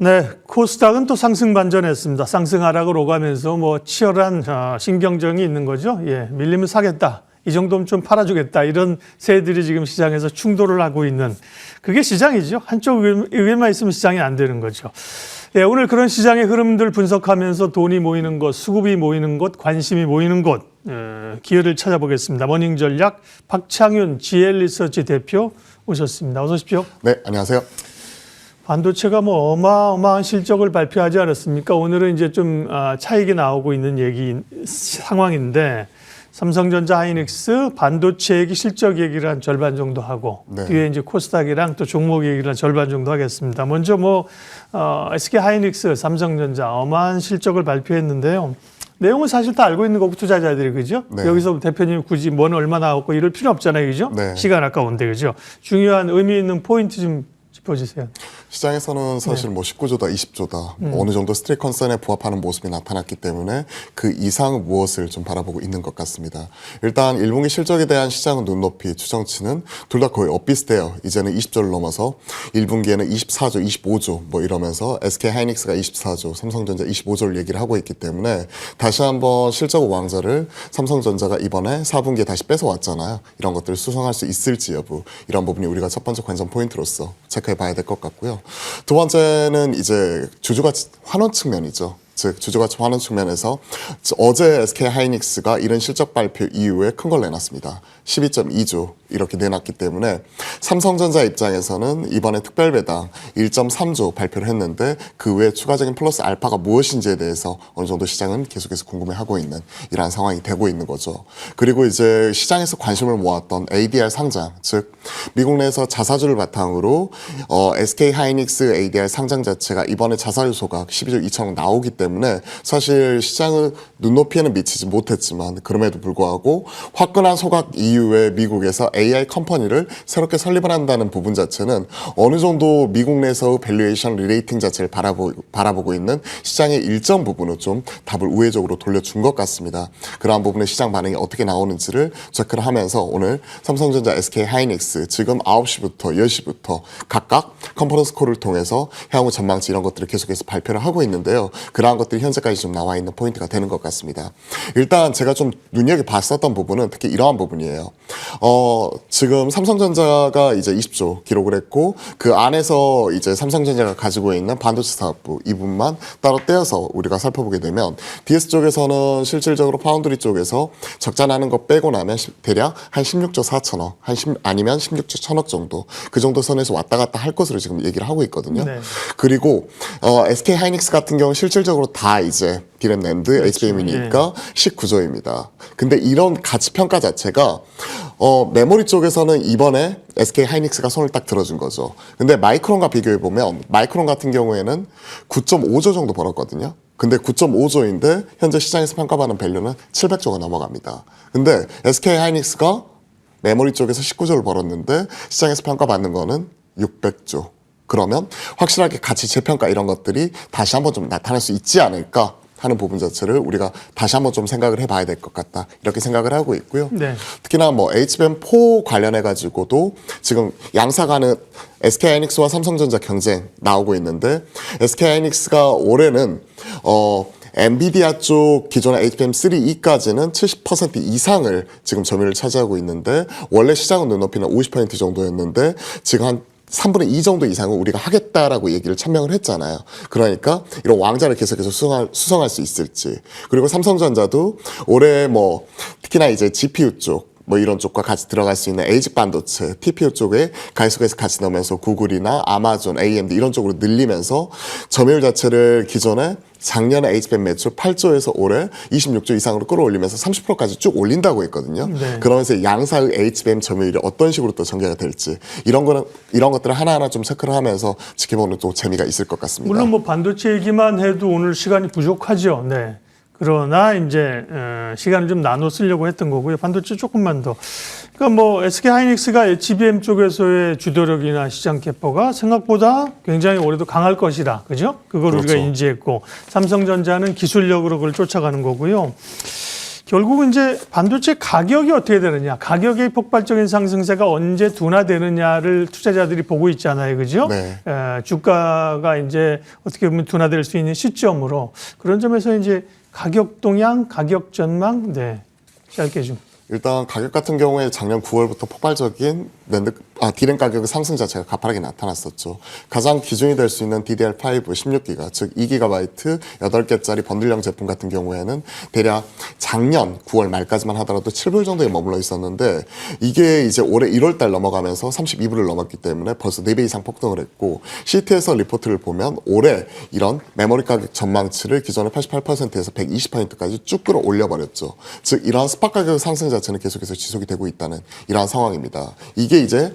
네, 코스닥은 또 상승 반전했습니다. 상승 하락을 오가면서 뭐 치열한 신경전이 있는 거죠. 예, 밀리면 사겠다. 이 정도면 좀 팔아주겠다. 이런 새들이 지금 시장에서 충돌을 하고 있는 그게 시장이죠. 한쪽 의견만 있으면 시장이 안 되는 거죠. 예, 오늘 그런 시장의 흐름들 분석하면서 돈이 모이는 곳, 수급이 모이는 곳, 관심이 모이는 곳, 기회를 찾아보겠습니다. 머닝전략 박창윤 GL리서치 대표 오셨습니다. 어서 오십시오. 네, 안녕하세요. 반도체가 뭐 어마어마한 실적을 발표하지 않았습니까? 오늘은 이제 좀 차익이 나오고 있는 상황인데 삼성전자, 하이닉스 반도체 얘기, 실적 얘기를 한 절반 정도 하고 네. 뒤에 이제 코스닥이랑 또 종목 얘기를 한 절반 정도 하겠습니다. 먼저 SK 하이닉스, 삼성전자 어마한 실적을 발표했는데요. 내용은 사실 다 알고 있는 거고 투자자들이 그죠? 네. 여기서 대표님 굳이 뭐는 얼마 나왔고 이럴 필요 없잖아요, 그죠? 네. 시간 아까운데 그죠? 중요한 의미 있는 포인트 좀 짚어주세요. 시장에서는 사실 뭐 19조다, 20조다 어느 정도 스트레이트 컨센에 부합하는 모습이 나타났기 때문에 그 이상 무엇을 좀 바라보고 있는 것 같습니다. 일단 1분기 실적에 대한 시장은 눈높이, 추정치는 둘 다 거의 엇비슷해요. 이제는 20조를 넘어서 1분기에는 24조, 25조 뭐 이러면서 SK 하이닉스가 24조, 삼성전자 25조를 얘기를 하고 있기 때문에 다시 한번 실적 왕자를 삼성전자가 이번에 4분기에 다시 뺏어왔잖아요. 이런 것들을 수성할 수 있을지 여부, 이런 부분이 우리가 첫 번째 관전 포인트로서 체크해 봐야 될 것 같고요. 두 번째는 이제 주주가치 환원 측면이죠. 즉 주주가치 환원 측면에서 어제 SK 하이닉스가 이런 실적 발표 이후에 큰 걸 내놨습니다. 12.2조 이렇게 내놨기 때문에 삼성전자 입장에서는 이번에 특별배당 1.3조 발표를 했는데 그 외에 추가적인 플러스 알파가 무엇인지에 대해서 어느 정도 시장은 계속해서 궁금해하고 있는 이러한 상황이 되고 있는 거죠. 그리고 이제 시장에서 관심을 모았던 ADR 상장, 즉 미국 내에서 자사주를 바탕으로 SK 하이닉스 ADR 상장 자체가 이번에 자사주 소각 12조 2천억 나오기 때문에 사실 시장은 눈높이에는 미치지 못했지만 그럼에도 불구하고 화끈한 소각 이후에 미국에서 AI 컴퍼니를 새롭게 설립을 한다는 부분 자체는 어느 정도 미국 내에서 밸류에이션 리레이팅 자체를 바라보고 있는 시장의 일정 부분은 좀 답을 우회적으로 돌려준 것 같습니다. 그러한 부분의 시장 반응이 어떻게 나오는지를 체크를 하면서 오늘 삼성전자, SK 하이닉스 지금 9시부터 10시부터 각각 컨퍼런스 콜을 통해서 향후 전망치 이런 것들을 계속해서 발표를 하고 있는데요. 그러한 것들이 현재까지 좀 나와 있는 포인트가 되는 것 같습니다. 일단 제가 좀 눈여겨봤었던 부분은 특히 이러한 부분이에요. 지금 삼성전자가 이제 20조 기록을 했고 그 안에서 이제 삼성전자가 가지고 있는 반도체 사업부 이 부분만 따로 떼어서 우리가 살펴보게 되면 DS 쪽에서는 실질적으로 파운드리 쪽에서 적자 나는 거 빼고 나면 대략 한 16조 4천억 아니면 16조 1천억 정도 그 정도 선에서 왔다 갔다 할 것으로 지금 얘기를 하고 있거든요. 네. 그리고 SK 하이닉스 같은 경우 실질적으로 다 이제 디램 낸드, HBM이니까 19조입니다. 근데 이런 가치 평가 자체가 메모리 쪽에서는 이번에 SK 하이닉스가 손을 딱 들어준 거죠. 근데 마이크론과 비교해 보면 마이크론 같은 경우에는 9.5조 정도 벌었거든요. 근데 9.5조인데 현재 시장에서 평가받는 밸류는 700조가 넘어갑니다. 근데 SK 하이닉스가 메모리 쪽에서 19조를 벌었는데 시장에서 평가받는 거는 600조. 그러면 확실하게 가치 재평가 이런 것들이 다시 한번 좀 나타날 수 있지 않을까 하는 부분 자체를 우리가 다시 한번 좀 생각을 해봐야 될 것 같다 이렇게 생각을 하고 있고요. 네. 특히나 뭐 HBM4 관련해 가지고도 지금 양사가는 SK 하이닉스와 삼성전자 경쟁 나오고 있는데 SK 하이닉스가 올해는 엔비디아 쪽 기존의 HBM3E까지는 70% 이상을 지금 점유율을 차지하고 있는데 원래 시장은 눈높이는 50% 정도였는데 지금 한 3분의 2 정도 이상은 우리가 하겠다라고 얘기를 천명을 했잖아요. 그러니까 이런 왕자를 계속해서 수성할 수 있을지. 그리고 삼성전자도 올해 뭐 특히나 이제 GPU 쪽 뭐 이런 쪽과 같이 들어갈 수 있는 에이직 반도체, TPU 쪽에 계속해서 같이 넣으면서 구글이나 아마존, AMD 이런 쪽으로 늘리면서 점유율 자체를 기존에 작년에 HBM 매출 8조에서 올해 26조 이상으로 끌어올리면서 30%까지 쭉 올린다고 했거든요. 네. 그러면서 양사의 HBM 점유율이 어떤 식으로 또 전개가 될지 이런 것들을 하나하나 좀 체크를 하면서 지켜보는 또 재미가 있을 것 같습니다. 물론 뭐 반도체 얘기만 해도 오늘 시간이 부족하죠. 네. 그러나 이제 시간을 좀 나눠 쓰려고 했던 거고요. 반도체 조금만 더. 그러니까 뭐 SK 하이닉스가 HBM 쪽에서의 주도력이나 시장 개포가 생각보다 굉장히 올해도 강할 것이다. 그죠? 그걸 그렇죠. 우리가 인지했고 삼성전자는 기술력으로 그걸 쫓아가는 거고요. 결국은 이제 반도체 가격이 어떻게 되느냐, 가격의 폭발적인 상승세가 언제 둔화되느냐를 투자자들이 보고 있잖아요, 그죠? 네. 주가가 이제 어떻게 보면 둔화될 수 있는 시점으로 그런 점에서 이제 가격 동향, 가격 전망, 네, 짧게 좀. 일단 가격 같은 경우에 작년 9월부터 폭발적인 디램 가격의 상승 자체가 가파르게 나타났었죠. 가장 기준이 될 수 있는 DDR5 16기가, 즉 2GB 8개짜리 번들형 제품 같은 경우에는 대략 작년 9월 말까지만 하더라도 7불 정도에 머물러 있었는데 이게 이제 올해 1월달 넘어가면서 32불을 넘었기 때문에 벌써 4배 이상 폭등을 했고, CT에서 리포트를 보면 올해 이런 메모리 가격 전망치를 기존의 88%에서 120%까지 쭉 끌어올려 버렸죠. 즉 이러한 스팟 가격 상승 자체는 계속해서 지속이 되고 있다는 이러한 상황입니다. 이게 이제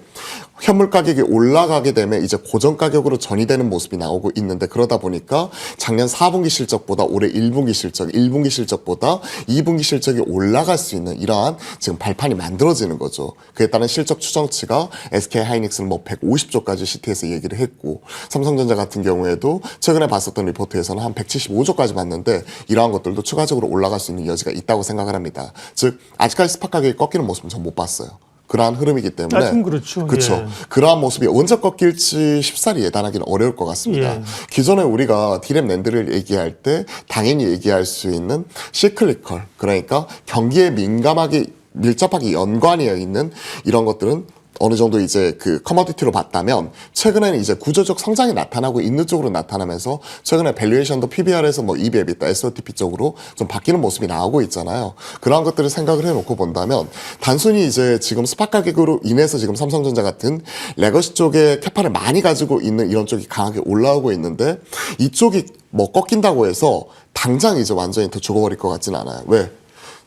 현물 가격이 올라가게 되면 이제 고정 가격으로 전이되는 모습이 나오고 있는데, 그러다 보니까 작년 4분기 실적보다 올해 1분기 실적, 1분기 실적보다 2분기 실적이 올라갈 수 있는 이러한 지금 발판이 만들어지는 거죠. 그에 따른 실적 추정치가 SK 하이닉스는 뭐 150조까지 CT에서 얘기를 했고, 삼성전자 같은 경우에도 최근에 봤었던 리포트에서는 한 175조까지 봤는데 이러한 것들도 추가적으로 올라갈 수 있는 여지가 있다고 생각을 합니다. 즉 아직까지 스팟 가격이 꺾이는 모습은 전 못 봤어요. 그러한 흐름이기 때문에. 그렇죠. 그렇죠. 예. 그러한 모습이 언제 꺾일지 쉽사리 예단하기는 어려울 것 같습니다. 예. 기존에 우리가 디램 낸드를 얘기할 때 당연히 얘기할 수 있는 시클리컬, 그러니까 경기에 민감하게 밀접하게 연관되어 있는 이런 것들은 어느 정도 이제 그 커머디티로 봤다면, 최근에는 이제 구조적 성장이 나타나고 있는 쪽으로 나타나면서 최근에 밸류에이션도 PBR에서 뭐 EV, EBITDA, SOTP 쪽으로 좀 바뀌는 모습이 나오고 있잖아요. 그러한 것들을 생각을 해놓고 본다면 단순히 이제 지금 스팟 가격으로 인해서 지금 삼성전자 같은 레거시 쪽에 캐파를 많이 가지고 있는 이런 쪽이 강하게 올라오고 있는데, 이쪽이 뭐 꺾인다고 해서 당장 이제 완전히 더 죽어버릴 것 같지는 않아요. 왜?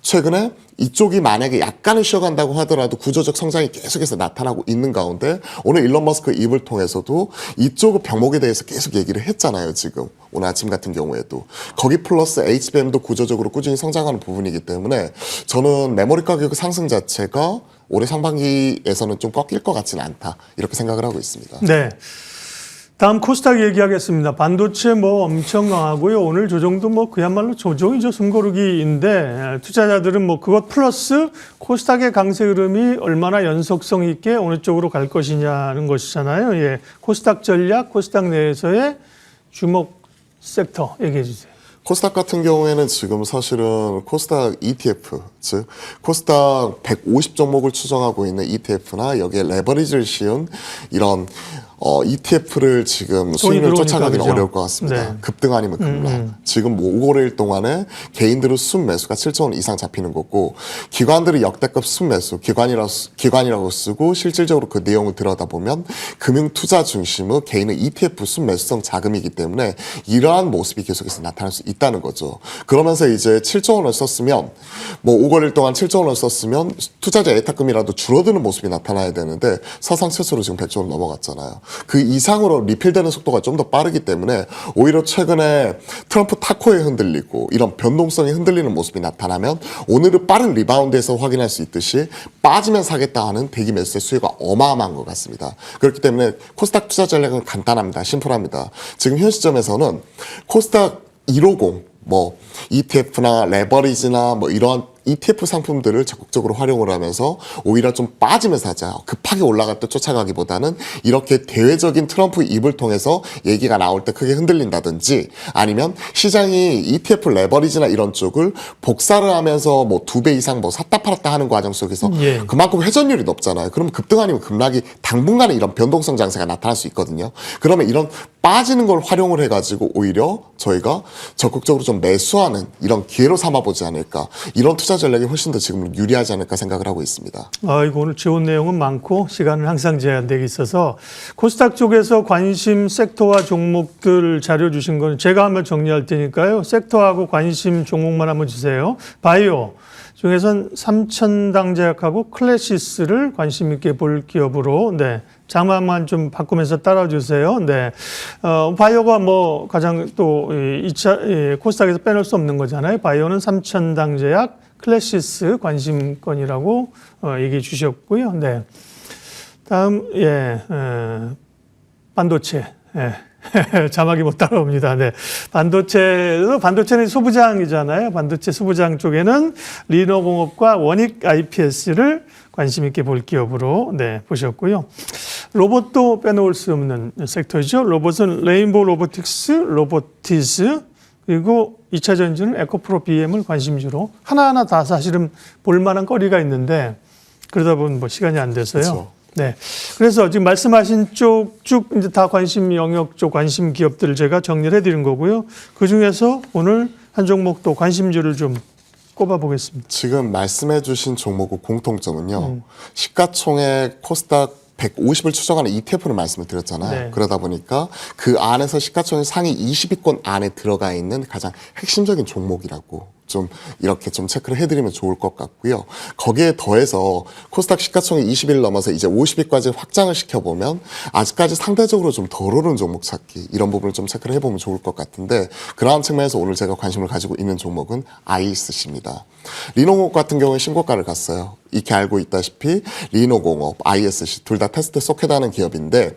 최근에 이쪽이 만약에 약간은 쉬어간다고 하더라도 구조적 성장이 계속해서 나타나고 있는 가운데, 오늘 일론 머스크 입을 통해서도 이쪽 병목에 대해서 계속 얘기를 했잖아요. 지금 오늘 아침 같은 경우에도 거기 플러스 HBM도 구조적으로 꾸준히 성장하는 부분이기 때문에 저는 메모리 가격 상승 자체가 올해 상반기에서는 좀 꺾일 것 같지는 않다, 이렇게 생각을 하고 있습니다. 네. 다음 코스닥 얘기하겠습니다. 반도체 뭐 엄청 강하고요. 오늘 조정도 뭐 그야말로 조정이죠. 숨고르기인데, 투자자들은 뭐 그것 플러스 코스닥의 강세 흐름이 얼마나 연속성 있게 어느 쪽으로 갈 것이냐는 것이잖아요. 예. 코스닥 전략, 코스닥 내에서의 주목 섹터 얘기해 주세요. 코스닥 같은 경우에는 지금 사실은 코스닥 ETF, 즉 코스닥 150 종목을 추정하고 있는 ETF나 여기에 레버리지를 씌운 이런 ETF를 지금 수익률 쫓아가기는 그죠? 어려울 것 같습니다. 네. 급등 아니면 급락. 지금 뭐 5거래일 동안에 개인들의 순매수가 7조 원 이상 잡히는 거고, 기관들이 역대급 순매수, 기관이라고 쓰고 실질적으로 그 내용을 들여다보면 금융투자 중심의 개인의 ETF 순매수성 자금이기 때문에 이러한 모습이 계속해서 나타날 수 있다는 거죠. 그러면서 이제 7조 원을 썼으면, 뭐 5거래일 동안 7조 원을 썼으면 투자자 예탁금이라도 줄어드는 모습이 나타나야 되는데 사상 최초로 지금 100조 원 넘어갔잖아요. 그 이상으로 리필되는 속도가 좀 더 빠르기 때문에 오히려 최근에 트럼프 타코에 흔들리고 이런 변동성이 흔들리는 모습이 나타나면 오늘은 빠른 리바운드에서 확인할 수 있듯이 빠지면 사겠다 하는 대기 매수의 수요가 어마어마한 것 같습니다. 그렇기 때문에 코스닥 투자 전략은 간단합니다. 심플합니다. 지금 현 시점에서는 코스닥 150, 뭐 ETF나 레버리지나 뭐 이러한 ETF 상품들을 적극적으로 활용을 하면서 오히려 좀 빠지면서 하자. 급하게 올라갈 때 쫓아가기보다는 이렇게 대외적인 트럼프 입을 통해서 얘기가 나올 때 크게 흔들린다든지, 아니면 시장이 ETF 레버리지나 이런 쪽을 복사를 하면서 뭐 2배 이상 뭐 샀다 팔았다 하는 과정 속에서 예. 그만큼 회전율이 높잖아요. 그럼 급등 아니면 급락이 당분간에 이런 변동성 장세가 나타날 수 있거든요. 그러면 이런 빠지는 걸 활용을 해가지고 오히려 저희가 적극적으로 좀 매수하는 이런 기회로 삼아보지 않을까, 이런 투자 전략이 훨씬 더 지금은 유리하지 않을까 생각을 하고 있습니다. 이거 오늘 좋은 내용은 많고 시간은 항상 제한되어 있어서 코스닥 쪽에서 관심 섹터와 종목들 자료 주신 건 제가 한번 정리할 테니까요. 섹터하고 관심 종목만 한번 주세요. 바이오 중에선 삼천당제약하고 클래시스를 관심 있게 볼 기업으로, 네, 장만만 좀 바꾸면서 따라주세요. 네, 바이오가 뭐 가장 또 2차 코스닥에서 빼놓을 수 없는 거잖아요. 바이오는 삼천당제약, 클래시스 관심권이라고 얘기해 주셨고요. 네, 다음 반도체. 예. 자막이 못 따라옵니다. 네. 반도체는 소부장이잖아요. 반도체 소부장 쪽에는 리노공업과 원익 IPS를 관심 있게 볼 기업으로 네, 보셨고요. 로봇도 빼놓을 수 없는 섹터죠. 로봇은 레인보우 로보틱스, 로보티스, 그리고 2차 전지는 에코프로 BM을 관심주로 하나하나 다 사실은 볼만한 거리가 있는데 그러다 보면 뭐 시간이 안 돼서요. 그렇죠. 네. 그래서 지금 말씀하신 쪽 쭉 이제 다 관심 영역 쪽 관심 기업들을 제가 정리를 해드린 거고요. 그 중에서 오늘 한 종목도 관심주를 좀 꼽아보겠습니다. 지금 말씀해주신 종목의 공통점은요. 시가총액 코스닥 150을 추정하는 ETF를 말씀을 드렸잖아요. 네. 그러다 보니까 그 안에서 시가총액 상위 20위권 안에 들어가 있는 가장 핵심적인 종목이라고 좀 이렇게 좀 체크를 해드리면 좋을 것 같고요. 거기에 더해서 코스닥 시가총액 20일 넘어서 이제 50위까지 확장을 시켜보면 아직까지 상대적으로 좀 덜 오른 종목 찾기 이런 부분을 좀 체크를 해보면 좋을 것 같은데 그러한 측면에서 오늘 제가 관심을 가지고 있는 종목은 ISC입니다. 리노공업 같은 경우에 신고가를 갔어요. 익히 알고 있다시피 리노공업, ISC 둘 다 테스트 소켓하는 기업인데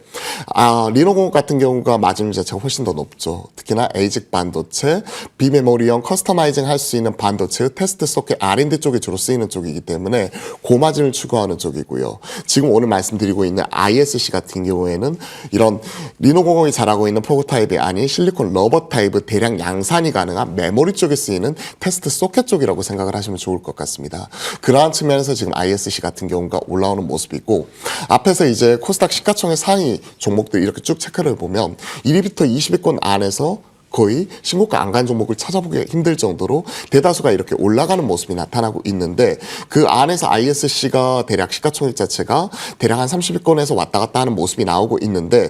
리노공업 같은 경우가 마진 자체가 훨씬 더 높죠. 특히나 에이직 반도체, 비메모리형 커스터마이징 할 수 있는 반도체 테스트 소켓 R&D 쪽에 주로 쓰이는 쪽이기 때문에 고마진을 추구하는 쪽이고요. 지금 오늘 말씀드리고 있는 ISC 같은 경우에는 이런 리노공업이 잘하고 있는 포구 타입이 아닌 실리콘 러버 타입의 대량 양산이 가능한 메모리 쪽에 쓰이는 테스트 소켓 쪽이라고 생각을 하시면 좋을 것 같습니다. 그러한 측면에서 지금 ISC 같은 경우가 올라오는 모습이고 앞에서 이제 코스닥 시가총액 상위 종목들 이렇게 쭉 체크를 보면 1위부터 20위권 안에서 거의 신고가 안 간 종목을 찾아보기 힘들 정도로 대다수가 이렇게 올라가는 모습이 나타나고 있는데 그 안에서 ISC가 대략 시가총액 자체가 대략 한 30위권에서 왔다 갔다 하는 모습이 나오고 있는데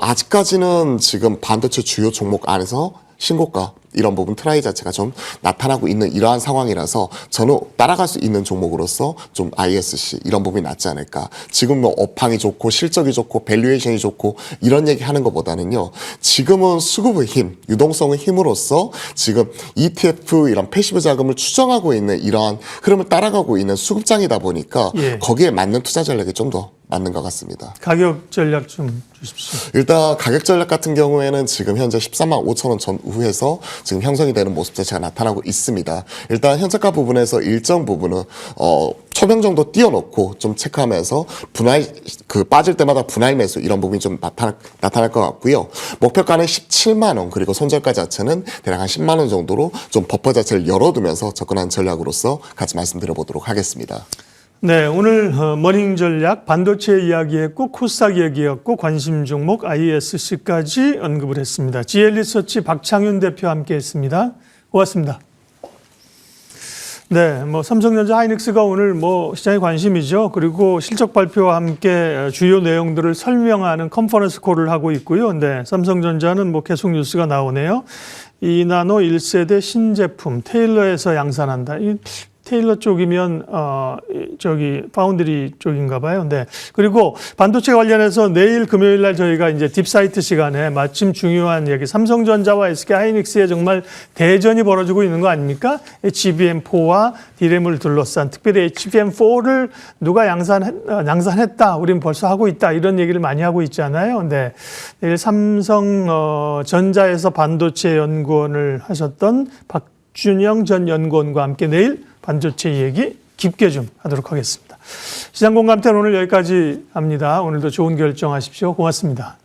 아직까지는 지금 반도체 주요 종목 안에서 신고가 이런 부분 트라이 자체가 좀 나타나고 있는 이러한 상황이라서 저는 따라갈 수 있는 종목으로서 좀 ISC 이런 부분이 낫지 않을까. 지금 뭐 업황이 좋고 실적이 좋고 밸류에이션이 좋고 이런 얘기 하는 것보다는요. 지금은 수급의 힘, 유동성의 힘으로써 지금 ETF 이런 패시브 자금을 추정하고 있는 이러한 흐름을 따라가고 있는 수급장이다 보니까 예. 거기에 맞는 투자 전략이 좀 더 맞는 것 같습니다. 가격 전략 좀 주십시오. 일단 가격 전략 같은 경우에는 지금 현재 13만 5천 원 전후에서 지금 형성이 되는 모습 자체가 나타나고 있습니다. 일단 현재가 부분에서 일정 부분은 초병 정도 띄워놓고 좀 체크하면서 분할 빠질 때마다 분할 매수 이런 부분이 좀 나타날 것 같고요. 목표가는 17만 원 그리고 손절가 자체는 대략 한 10만 원 정도로 좀 버퍼 자체를 열어두면서 접근한 전략으로서 같이 말씀드려보도록 하겠습니다. 네, 오늘 머닝 전략 반도체 이야기했고 코스닥 얘기했고 관심 종목 ISC까지 언급을 했습니다. GL리서치 박창윤 대표와 함께했습니다. 고맙습니다. 네, 뭐 삼성전자 하이닉스가 오늘 뭐 시장의 관심이죠. 그리고 실적 발표와 함께 주요 내용들을 설명하는 컨퍼런스 콜을 하고 있고요. 네, 삼성전자는 뭐 계속 뉴스가 나오네요. 2나노 1세대 신제품 테일러에서 양산한다. 테일러 쪽이면 저기 파운드리 쪽인가 봐요. 네. 그리고 반도체 관련해서 내일 금요일 날 저희가 이제 딥사이트 시간에 마침 중요한 얘기 삼성전자와 SK하이닉스의 정말 대전이 벌어지고 있는 거 아닙니까? HBM4와 D램을 둘러싼 특별히 HBM4를 누가 양산했다. 우린 벌써 하고 있다. 이런 얘기를 많이 하고 있잖아요. 네. 내일 삼성전자에서 반도체 연구원을 하셨던 박준영 전 연구원과 함께 내일 반도체 얘기 깊게 좀 하도록 하겠습니다. 시장공감대는 오늘 여기까지 합니다. 오늘도 좋은 결정하십시오. 고맙습니다.